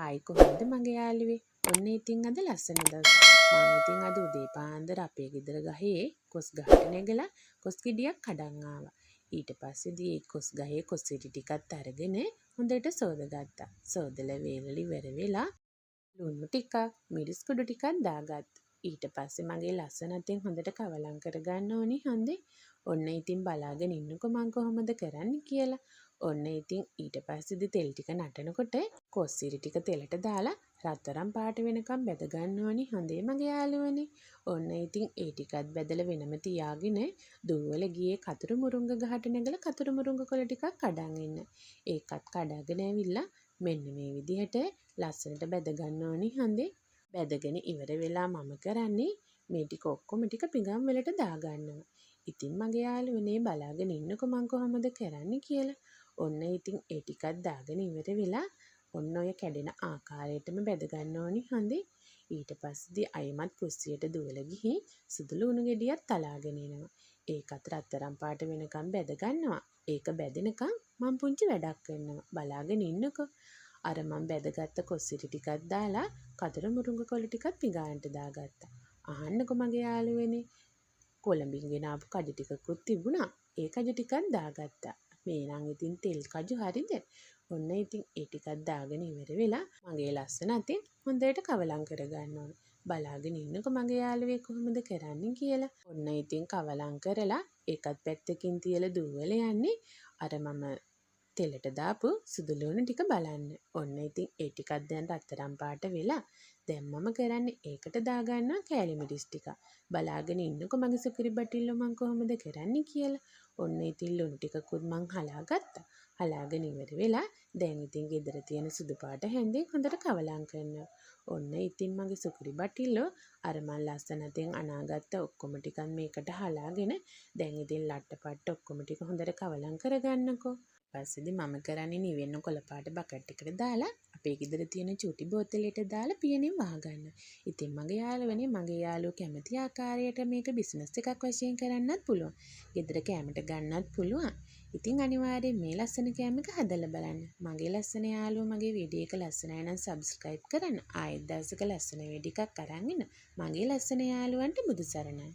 ආයි කොහොමද මගේ යාළුවේ? ඔන්න ඉතින් අද ලස්සන දවසක්. මම ඉතින් අද උදේ පාන්දර අපේ ගෙදර ගහේ කොස් ගහට නැගලා කොස් ගෙඩියක් කඩන් ආවා. ඊට පස්සේදී ඒ කොස් ගහේ කොස් ඉටි ටිකත් අරගෙන හොඳට සෝදගත්තා. සෝදලා වේලලි ඉවර වෙලා ලුණු ටිකක් මිරිස් කුඩු ටිකක් දාගත්තා. ඊට පස්සේ මගේ ලස්සන අතින් හොඳට කවලම් කරගන්න ඕනි හන්දේ. ඔන්න ඉතින් බලාගෙන ඉන්නකො මං කොහොමද කරන්නේ කියලා. ඔන්න ඉතින් ඊට පස්සේදී තෙල් ටික නටනකොට කොස්සිරි ටික තෙලට දාලා රත්තරන් පාට වෙනකම් බැද ගන්න ඕනි හොඳේ මගේ යාළුවනේ. ඔන්න ඉතින් ඒ ටිකත් බැදලා වෙනම තියාගෙන දුවල ගියේ කතුරු මුරුංග ගහට නැගලා කතුරු මුරුංග කොළ ටිකක් කඩන් එන්න. ඒකත් කඩගෙන ඇවිල්ලා මෙන්න මේ විදිහට ලස්සනට බැද ගන්න ඕනි හන්දේ. බැදගෙන ඉවර වෙලා මම කරන්නේ මේ ටික ඔක්කොම ටික පිඟන් වලට දාගන්නවා. ඉතින් මගේ යාළුවනේ බලාගෙන ඉන්නකො මං කොහොමද කරන්නේ කියලා. ඔන්න ඉතින් ඒ ටිකක් දාගෙන ඉවර වෙලා ඔන්න ඔය කැඩෙන ආකාරයටම බැද ගන්න ඕනි හන්දේ. ඊට පස්සේදී අයමත් කුස්සියට දුවලා ගිහින් සුදු ලුණු ගෙඩියක් තලාගෙන එනවා. ඒකත් රත්තරන් පාට වෙනකම් බැද ගන්නවා. ඒක බැදෙනකම් මං පුංචි වැඩක් කරනවා. බලාගෙන ඉන්නකො. අර මං බැදගත්ත කොස්සිරි ටිකක් දාලා කතර මුරුංග කොළ ටිකක් පිඟානට දාගත්තා. අහන්නකො මගේ යාළුවනේ. කොළඹින් ගෙන ආපු කජු ටිකකුත් තිබුණා. ඒ කජු ටිකක් දාගත්තා. මේ නම් ඉතින් තෙල් කජු හරිද? ඔන්න ඉතින් ඒ ටිකක් දාගෙන ඉවර වෙලා මගේ ලස්සන අතින් හොඳට කවලම් කරගන්න ඕනේ. බලාගෙන ඉන්නකො මගේ යාළුවේ කොහොමද කරන්නේ කියලා. ඔන්න ඉතින් කවලම් කරලා ඒකත් පැත්තකින් තියලා දුවලා යන්නේ අර මම තෙලට දාපු සුදු ලුණු ටික බලන්න. ඔන්න ඉතින් ඒ ටිකක් දැන් රත්තරන් පාට වෙලා දැන් මම කරන්නේ ඒකට දාගන්නවා කෑලි මිරිස් ටික. බලාගෙන ඉන්නකො මගේ සුකුරි බටිල්ලෝ මං කොහොමද කරන්නේ කියලා. ඔන්න ඉතින් ලුණු ටිකකුත් මං හලාගත්තා. හලාගෙන ඉවර වෙලා දැන් ඉතින් ගෙදර තියෙන සුදු පාට හැන්දෙන් හොඳට කවලම් කරනවා. ඔන්න ඉතින් මගේ සුකුරි බටිල්ලෝ අර මං ලස්සනටෙන් අනාගත්ත ඔක්කොම ටිකක් මේකට හලාගෙන දැන් ඉතින් ලට්ටපට්ට ඔක්කොම ටික හොඳට කවලම් කරගන්නකෝ. පස්සේදී මම කරන්නේ නිවෙන්න කොළ පාට බකට් එකට දාලා අපේ ගෙදර තියෙන චූටි බෝතලෙට දාලා පියනෙන් වහගන්න. ඉතින් මගේ යාළුවනේ මගේ යාළුවෝ කැමති ආකාරයට මේක බිස්නස් එකක් වශයෙන් කරන්නත් පුළුවන්. ගෙදර කැමට ගන්නත් පුළුවන්. ඉතින් අනිවාර්යෙන් මේ ලස්සන කෑම එක හදලා බලන්න. මගේ ලස්සන යාළුවෝ මගේ වීඩියෝ එක ලස්සනයි නම් සබ්ස්ක්‍රයිබ් කරන්න. ආයෙත් දවසක ලස්සන වීඩියෝ එකක් අරන් එන්න. මගේ ලස්සන යාළුවන්ට බුදු සරණයි.